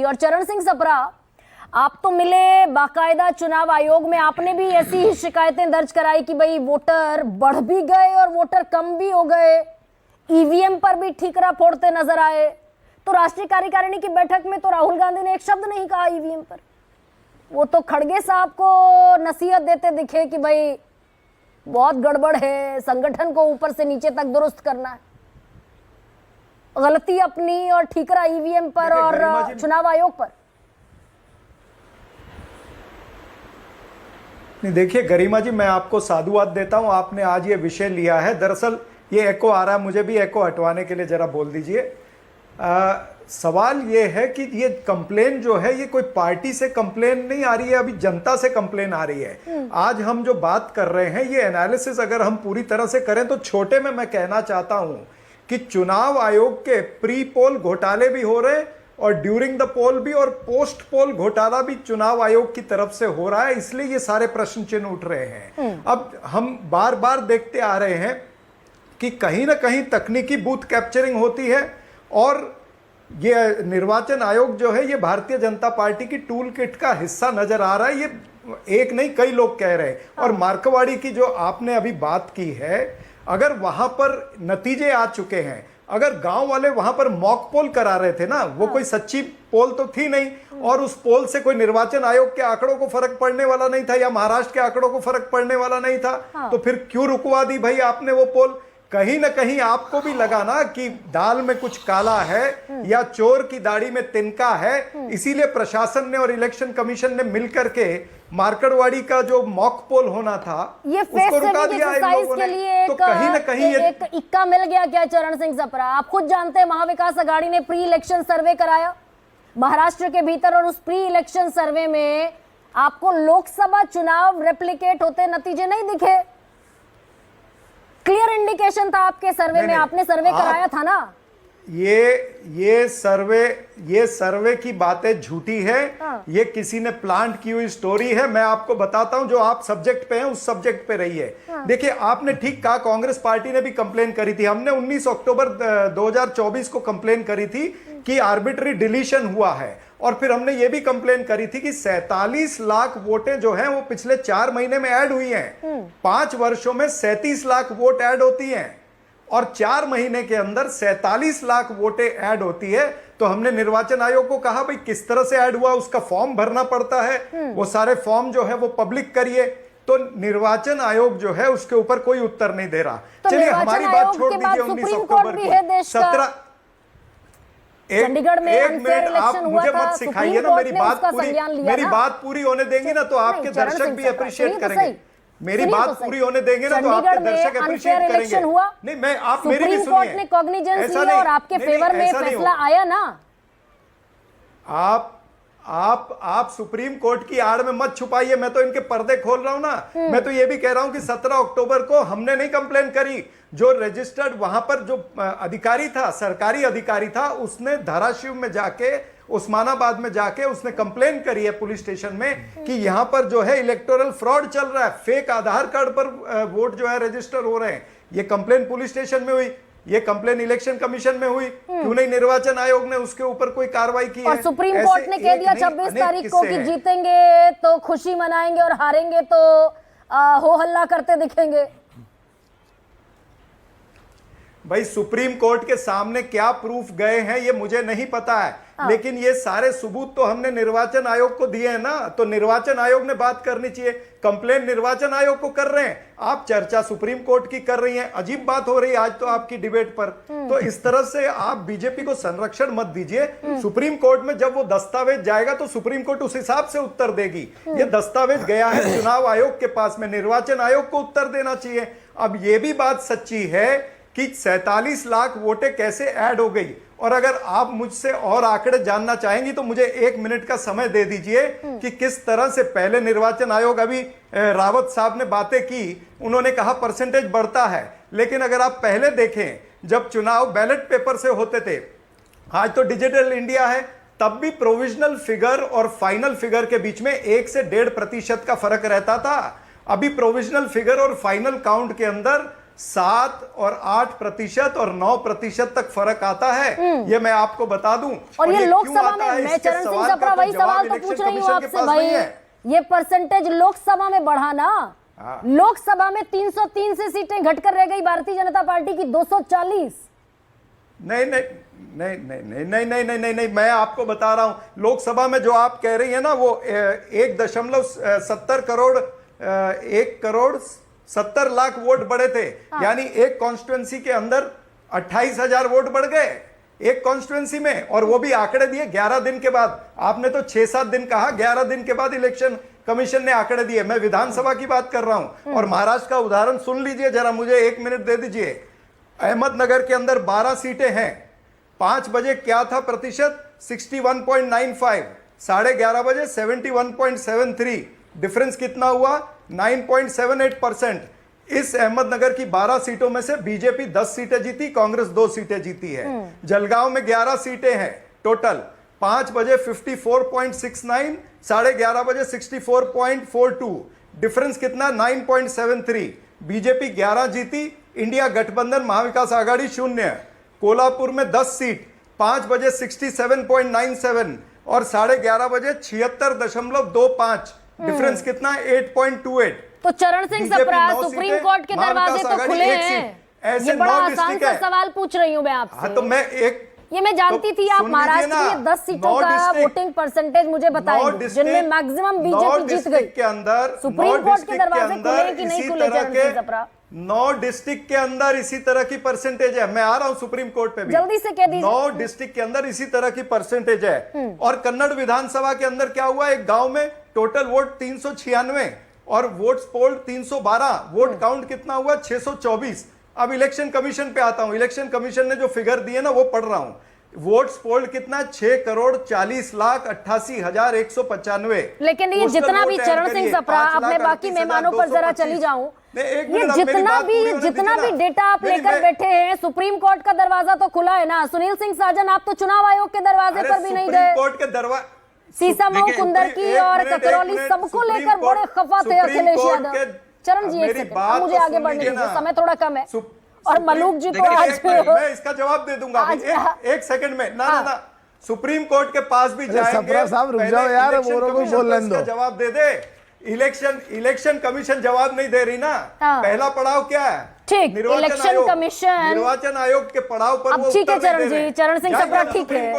रही। और चरण सिंह सप्रा, आप तो मिले बाकायदा चुनाव आयोग में, आपने भी ऐसी ही शिकायतें दर्ज कराई कि भाई वोटर बढ़ भी गए और वोटर कम भी हो गए, ईवीएम पर भी ठीकरा फोड़ते नजर आए। तो राष्ट्रीय कार्यकारिणी की बैठक में तो राहुल गांधी ने एक शब्द नहीं कहा ईवीएम पर। वो तो खड़गे साहब को नसीहत देते दिखे कि भाई बहुत गड़बड़ है, संगठन को ऊपर से नीचे तक दुरुस्त करना है। गलती अपनी और ठीकरा ईवीएम पर और चुनाव आयोग पर। नहीं, देखिए गरिमा जी, मैं आपको साधुवाद देता हूं, आपने आज ये विषय लिया है। दरअसल ये एको आ रहा है, मुझे भी एको हटवाने के लिए जरा बोल दीजिए। सवाल ये है कि ये कंप्लेन जो है ये कोई पार्टी से कंप्लेन नहीं आ रही है, अभी जनता से कंप्लेन आ रही है। आज हम जो बात कर रहे हैं ये एनालिसिस अगर हम पूरी तरह से करें तो छोटे में मैं कहना चाहता हूं कि चुनाव आयोग के प्री पोल घोटाले भी हो रहे हैं और ड्यूरिंग द पोल भी, और पोस्ट पोल घोटाला भी चुनाव आयोग की तरफ से हो रहा है, इसलिए ये सारे प्रश्न चिन्ह उठ रहे हैं। अब हम बार बार देखते आ रहे हैं कि कहीं ना कहीं तकनीकी बूथ कैप्चरिंग होती है और ये निर्वाचन आयोग जो है ये भारतीय जनता पार्टी की टूल किट का हिस्सा नजर आ रहा है। ये एक नहीं कई लोग कह रहे हैं। और मार्कवाड़ी की जो आपने अभी बात की है, अगर वहां पर नतीजे आ चुके हैं, अगर गांव वाले वहां पर मॉक पोल करा रहे थे ना, वो कोई सच्ची पोल तो थी नहीं, और उस पोल से कोई निर्वाचन आयोग के आंकड़ों को फर्क पड़ने वाला नहीं था या महाराष्ट्र के आंकड़ों को फर्क पड़ने वाला नहीं था, तो फिर क्यों रुकवा दी भाई आपने वो पोल? कहीं ना कहीं आपको भी लगा ना कि दाल में कुछ काला है या चोर की दाढ़ी में तिनका है, इसीलिए प्रशासन ने और इलेक्शन कमिशन ने मिलकर के मार्कड़वाड़ी का जो मॉक पोल होना था ये उसको रुका दिया इन लोगों ने। तो कहीं ना कहीं एक इक्का मिल गया क्या चरण सिंह सप्रा? आप खुद जानते हैं महाविकास अघाड़ी ने प्री इलेक्शन सर्वे कराया महाराष्ट्र के भीतर, और उस प्री इलेक्शन सर्वे में आपको लोकसभा चुनाव रेप्लिकेट होते नतीजे नहीं दिखे। क्लियर इंडिकेशन था आपके सर्वे में, आपने सर्वे कराया था ना। ये सर्वे की बातें झूठी है। ये किसी ने प्लांट की हुई स्टोरी है। मैं आपको बताता हूं, जो आप सब्जेक्ट पे हैं उस सब्जेक्ट पे रहिए। देखिए, आपने ठीक कहा, कांग्रेस पार्टी ने भी कंप्लेन करी थी। हमने 19 अक्टूबर 2024 को कंप्लेन करी थी कि आर्बिट्री डिलीशन हुआ है, और फिर हमने ये भी कंप्लेन करी थी कि 47 लाख वोटें जो हैं वो पिछले 4 महीने में ऐड हुई हैं। 5 वर्षों में 37 लाख वोट ऐड होती हैं और 4 महीने के अंदर 47 लाख वोटें ऐड होती है। तो हमने निर्वाचन आयोग को कहा भाई किस तरह से ऐड हुआ, उसका फॉर्म भरना पड़ता है, वो सारे फॉर्म जो है वो पब्लिक करिए। तो निर्वाचन आयोग जो है उसके ऊपर कोई उत्तर नहीं दे रहा। तो चलिए हमारी बात छोड़ दीजिए 19 अक्टूबर को। 17 चंडीगढ़ में एक मिनट आप मुझे मत सिखाइए ना, मेरी बात पूरी होने देंगे ना तो आपके दर्शक भी अप्रिशिएट करेंगे। मेरी बात पूरी होने देंगे ना तो आपके दर्शक अप्रिशिएट करेंगे। नहीं, मैं आप मेरी भी सुनिए। सुप्रीम कोर्ट ने कॉग्निजेंस लिया और आपके फेवर में फैसला आया ना। आप सुप्रीम कोर्ट की आड़ में मत छुपाइए, मैं तो इनके पर्दे खोल रहा हूं ना। मैं तो ये भी कह रहा हूं कि 17 अक्टूबर को हमने नहीं कंप्लेन करी। जो रजिस्टर्ड वहां पर जो अधिकारी था, सरकारी अधिकारी था, उसने धाराशिव में जाके, उस्मानाबाद में जाके उसने कंप्लेन करी है पुलिस स्टेशन में कि यहां पर जो है इलेक्टोरल फ्रॉड चल रहा है, फेक आधार कार्ड पर वोट जो है रजिस्टर हो रहे हैं। ये कंप्लेन पुलिस स्टेशन में हुई, ये कंप्लेन इलेक्शन कमीशन में हुई, क्यों नहीं निर्वाचन आयोग ने उसके ऊपर कोई कार्रवाई की है? और सुप्रीम कोर्ट ने कह दिया 26 तारीख को कि जीतेंगे तो खुशी मनाएंगे और हारेंगे तो हो हल्ला करते दिखेंगे। भाई सुप्रीम कोर्ट के सामने क्या प्रूफ गए हैं ये मुझे नहीं पता है, लेकिन ये सारे सबूत तो हमने निर्वाचन आयोग को दिए हैं ना। तो निर्वाचन आयोग ने बात करनी चाहिए। कंप्लेन निर्वाचन आयोग को कर रहे हैं, आप चर्चा सुप्रीम कोर्ट की कर रही हैं। अजीब बात हो रही है आज तो आपकी डिबेट पर। तो इस तरह से आप बीजेपी को संरक्षण मत दीजिए। सुप्रीम कोर्ट में जब वो दस्तावेज जाएगा तो सुप्रीम कोर्ट उस हिसाब से उत्तर देगी। ये दस्तावेज गया है चुनाव आयोग के पास में, निर्वाचन आयोग को उत्तर देना चाहिए। अब ये भी बात सच्ची है कि 47 लाख वोटें कैसे ऐड हो गई, और अगर आप मुझसे और आंकड़े जानना चाहेंगी तो मुझे 1 मिनट का समय दे दीजिए कि किस तरह से पहले निर्वाचन आयोग, अभी रावत साहब ने बातें की, उन्होंने कहा परसेंटेज बढ़ता है, लेकिन अगर आप पहले देखें जब चुनाव बैलेट पेपर से होते थे, आज तो डिजिटल इंडिया है, तब भी प्रोविजनल फिगर और फाइनल फिगर के बीच में 1 से 1.5% का फर्क रहता था। अभी प्रोविजनल फिगर और फाइनल काउंट के अंदर 7 और 8% और 9% तक फर्क आता है। ये मैं आपको बता दूं। और ये क्यों लोकसभा आता में है, मैं इसके चरण सिंह सवाल का सप्रा तो वही जवाब सवाल तो इलेक्शन पूछ रही हूँ कमीशन के आपसे पास भाई, नहीं है। ये परसेंटेज लोकसभा में बढ़ा ना। हाँ। लोकसभा में 303 से सीटें घटकर रह गई भारतीय जनता पार्टी की 240। नहीं नहीं नहीं नहीं नहीं नहीं नहीं नहीं नहीं नहीं मैं आपको बता रहा हूं, लोकसभा में जो आप कह रही है ना वो 1.70 करोड़ 1.70 करोड़ वोट बढ़े थे। हाँ। यानी एक कॉन्स्टिट्युएंसी के अंदर 28,000 वोट बढ़ गए एक कॉन्स्टिट्युएंसी में, और वो भी आंकड़े दिए 11 दिन के बाद। आपने तो 6-7 दिन कहा, 11 दिन के बाद इलेक्शन कमीशन ने आंकड़े दिए। मैं विधानसभा की बात कर रहा हूं। और महाराष्ट्र का उदाहरण सुन लीजिए जरा, मुझे 1 मिनट दे दीजिए। अहमदनगर के अंदर 12 सीटें हैं। 5 बजे क्या था प्रतिशत? 61.95। 11:30 बजे 71.73। डिफरेंस कितना हुआ? 9.78%। इस अहमदनगर की 12 सीटों में से बीजेपी 10 सीटें जीती, कांग्रेस 2 सीटें जीती है। जलगांव में 11 सीटें हैं टोटल। 5 बजे 54.69, 11:30 बजे 64.42। डिफरेंस कितना? 9.73। बीजेपी 11 जीती, इंडिया गठबंधन महाविकास आघाड़ी 0। कोल्हापुर में 10 सीट, 5 बजे 67.97 और 11:30 बजे 76.25। डिफरेंस कितना? 8.28। तो चरण सिंह बीजेपी सप्रा, 9 सुप्रीम सीटें, कोर्ट के दरवाजे महाविकास तो आघाड़ी खुले 1 हैं। सीट। ऐसे ये बड़ा 9 आसान डिस्ट्रिक्ट सा है। सवाल पूछ रही हूँ मैं आपसे। हाँ तो मैं एक ये मैं जानती थी आप सुन लीजिए महाराष्ट्र ना, की 10 सीटों 9 का डिस्ट्रिक्ट, वोटिंग परसेंटेज मुझे बताएंगे जिनमें मैक्सिमम बीजेपी जीत गई। के अंदर सुप्रीम कोर्ट के दरवाजे खुले कि नहीं खुले चरण सिंह सप्रा? 9 डिस्ट्रिक्ट के अंदर इसी तरह की परसेंटेज है। मैं आ रहा हूं सुप्रीम कोर्ट पे भी। जल्दी से कह दीजिए। 9 डिस्ट्रिक्ट के अंदर इसी तरह की परसेंटेज है। और कन्नड़ विधानसभा के अंदर क्या हुआ? एक गांव में टोटल वोट 396 और वोट्स पोल्ड 312। वोट काउंट कितना हुआ? 624। अब इलेक्शन कमीशन पे आता हूं। इलेक्शन कमीशन ने जो फिगर दिए ना वो पढ़ रहा हूं। वोट्स पोल्ड कितना? 6,40,88,195। लेकिन ये जितना भी चरण सिंह सप्रा, अब मैं बाकी मेहमानों पर जरा चली जाऊं, ये जितना भी डेटा आप लेकर बैठे हैं, सुप्रीम कोर्ट का दरवाजा तो खुला है ना। सुनील सिंह साजन, आप तो चुनाव आयोग के दरवाजे पर भी नहीं गए। सुप्रीम कोर्ट के दरवाजे सीसामऊ, कुंदरकी और ककरौली सबको लेकर बड़े खफा थे अखिलेश यादव। चरण जी एक सेकंड, मुझे आगे बढ़ने दीजिए, समय थोड़ा कम है। और मलूक जी तो आज मैं इसका जवाब दे दूंगा एक सेकंड में। ना सुप्रीम कोर्ट के पास भी जाएंगे। सप्रा साहब रुक जाओ यार, वो को बोलने दो। जवाब दे दे। इलेक्शन कमीशन जवाब नहीं दे रही ना। पहला पड़ाव क्या है? ठीक, इलेक्शन कमीशन, निर्वाचन आयोग के पड़ाव पर अब ठीक है चरण जी, चरण सिंह सप्रा ठीक है।